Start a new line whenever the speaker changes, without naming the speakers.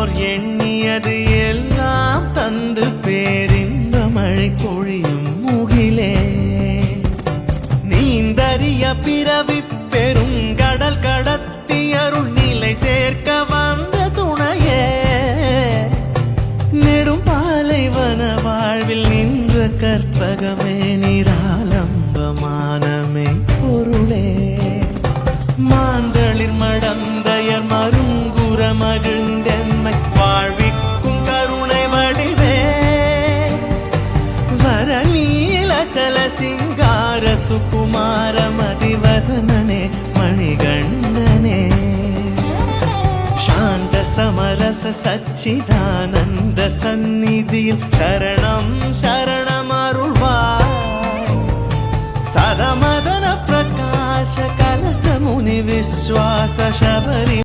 முன்னோர் எண்ணியது எல்லாம் தந்து பேரின்ப மழை பொழியும் முகிலே நீந்தறிய பிறவி பெருங்கடல் கடத்தி அருள் நிலை சேர்க்க வந்த துணையே நெடும் பாலைவன வாழ்வில் நின்ற கற்பகமே நிராலம்பமானமே பொருளே மாந்தளிர் மடந்தையர் மருங்குற மகிழ்ந்தெம்மை வாழ்விக்கும் கருணை வடிவே வரநீலச்சல சிங்கார சுகுமார மதிவதனனே மணிகண்டனே சாந்த சமரச சச்சிதானந்த சந்நிதியில் சரணம் சரணம் அருள்வாய் சதமதன பிரகாಶ கலச முனி விஸ்வாச சபரி